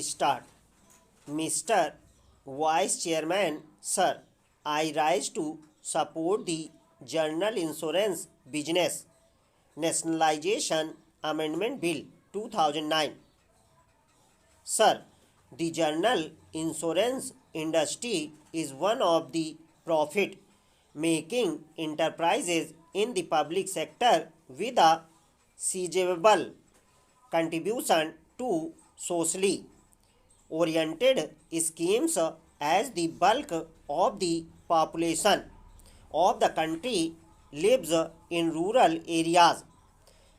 start. Mr. Vice Chairman, sir, I rise to support the General Insurance Business Nationalization Amendment Bill 2009. Sir, the general insurance industry is one of the profit making enterprises in the public sector with a sizable contribution to socially oriented schemes as the bulk of the population of the country lives in rural areas.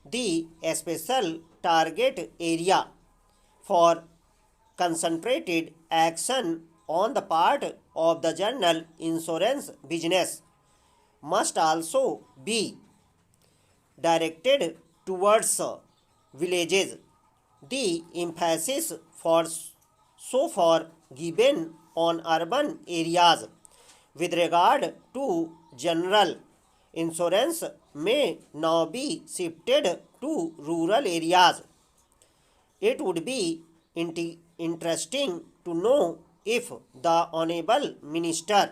The special target area for concentrated action on the part of the general insurance business must also be directed towards villages. The emphasis for so far given on urban areas with regard to general insurance may now be shifted to rural areas. It would be interesting to know if the Honorable Minister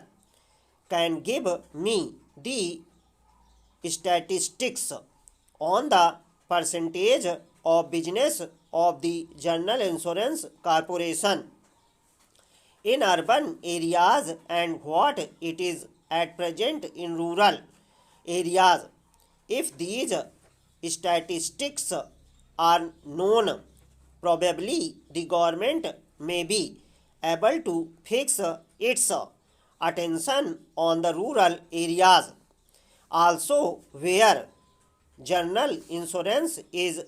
can give me the statistics on the percentage of business of the General Insurance Corporation in urban areas and what it is at present in rural areas. If these statistics are known, probably the government may be able to fix its attention on the rural areas also where general insurance is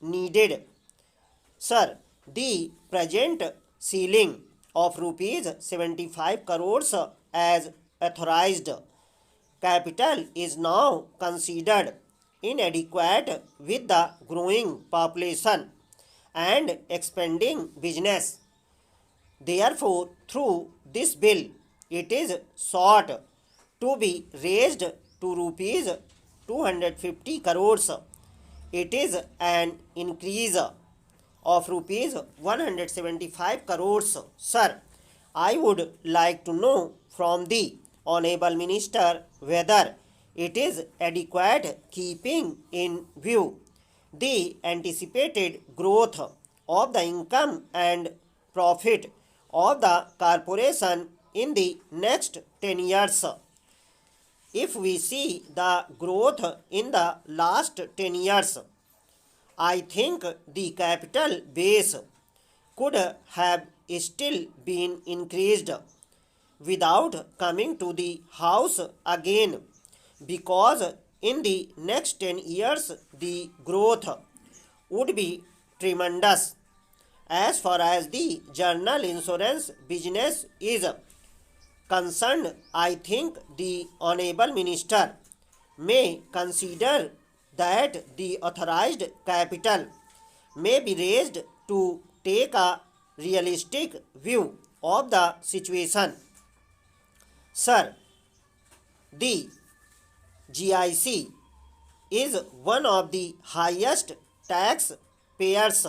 needed. Sir, the present ceiling of rupees 75 crores as authorized capital is now considered inadequate with the growing population and expanding business. Therefore, through this bill, it is sought to be raised to rupees 250 crores. It is an increase of rupees 175 crores. Sir, I would like to know from the Honorable Minister whether it is adequate keeping in view the anticipated growth of the income and profit of the corporation in the next 10 years. If we see the growth in the last 10 years, I think the capital base could have still been increased without coming to the house again, because in the next 10 years the growth would be tremendous. As far as the general insurance business is concerned, I think the Honorable Minister may consider that the authorized capital may be raised to take a realistic view of the situation. Sir, the GIC is one of the highest tax payers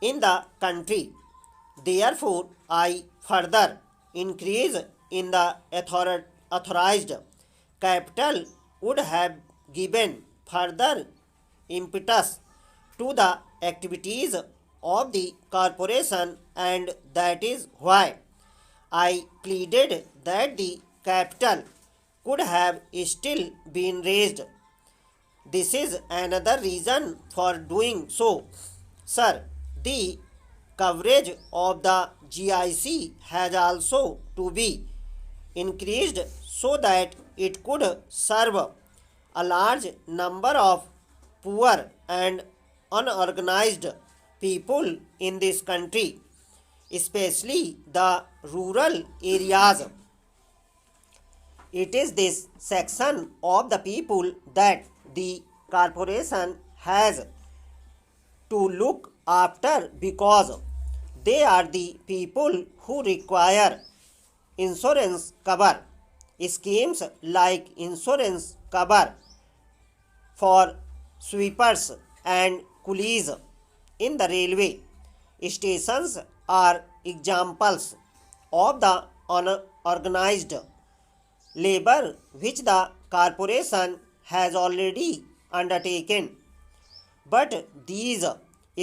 in the country. Therefore, I further increase in the authorized capital would have given further impetus to the activities of the corporation, and that is why I pleaded that the capital could have still been raised. This is another reason for doing so. Sir, the coverage of the GIC has also to be increased so that it could serve a large number of poor and unorganized people in this country, especially the rural areas. It is this section of the people that the corporation has to look after, because they are the people who require insurance cover. Schemes like insurance cover for sweepers and coolies in the railway, Stations are examples of the unorganized labor which the corporation has already undertaken. But these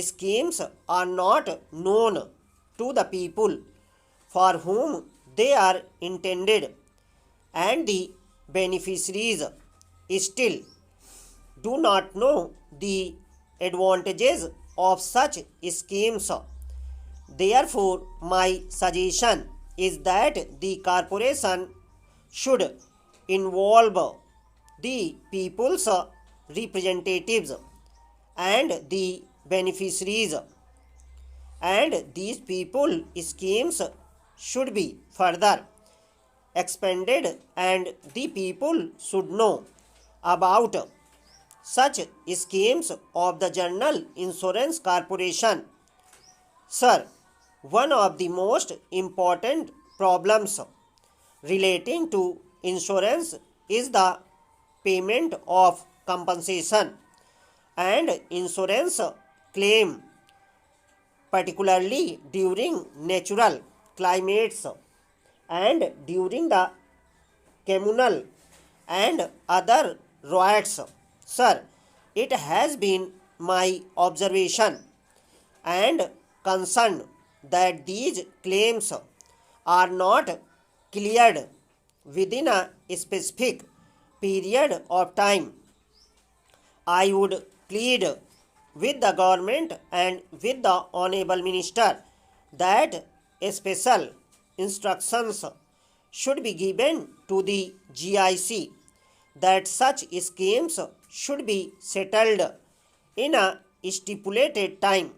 schemes are not known to the people for whom they are intended, and the beneficiaries still do not know the advantages of such schemes. Therefore, my suggestion is that the corporation should involve the people's representatives and the beneficiaries, and these people schemes should be further expanded, and the people should know about such schemes of the General Insurance Corporation. Sir, one of the most important problems relating to insurance is the payment of compensation and insurance claim, particularly during natural climates and during the communal and other riots. Sir, it has been my observation and concern that these claims are not cleared within a specific period of time. I would plead with the government and with the Honorable Minister that special instructions should be given to the GIC that such schemes should be settled in a stipulated time.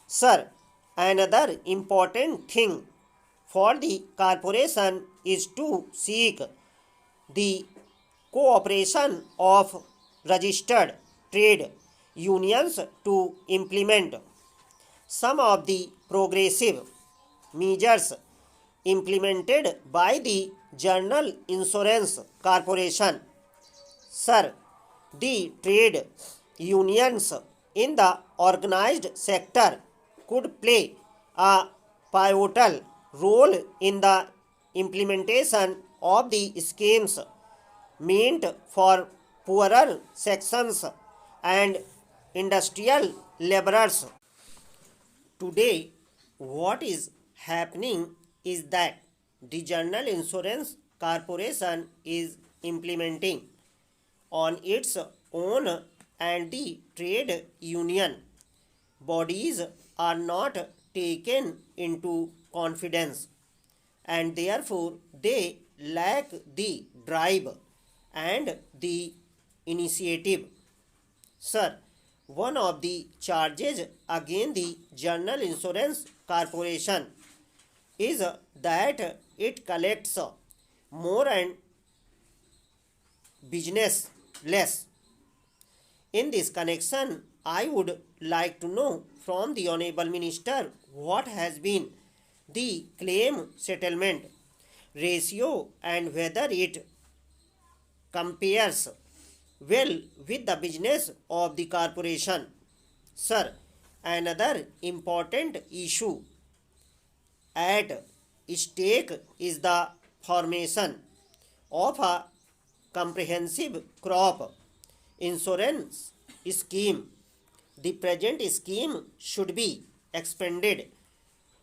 Sir, another important thing for the corporation is to seek the cooperation of registered trade unions to implement some of the progressive measures implemented by the General Insurance Corporation. Sir, the trade unions in the organized sector could play a pivotal role in the implementation of the schemes meant for poorer sections and industrial laborers. Today, what is happening is that the General Insurance Corporation is implementing on its own, and the trade union bodies are not taken into confidence, and therefore they lack the drive and the initiative. Sir, one of the charges against the General Insurance Corporation is that it collects more and business less. In this connection, I would like to know from the Honorable Minister what has been the claim settlement ratio and whether it compares well with the business of the corporation. Sir, another important issue at stake is the formation of a comprehensive crop insurance scheme. The present scheme should be expanded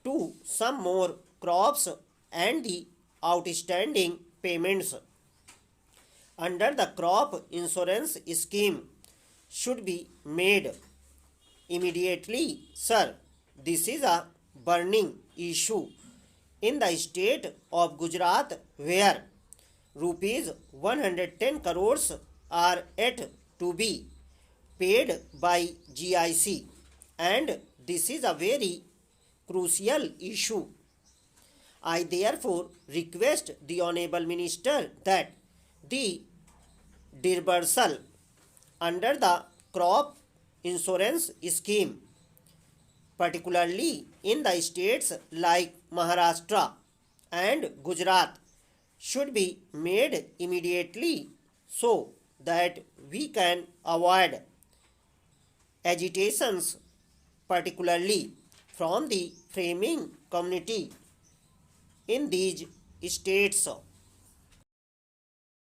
to some more crops, and the outstanding payments under the crop insurance scheme should be made immediately. Sir, this is a burning issue in the state of Gujarat where rupees 110 crores are yet to be paid by GIC, and this is a very crucial issue. I therefore request the Honorable Minister that the disbursal under the crop insurance scheme, particularly in the states like Maharashtra and Gujarat, should be made immediately so that we can avoid agitations, particularly from the framing community in these states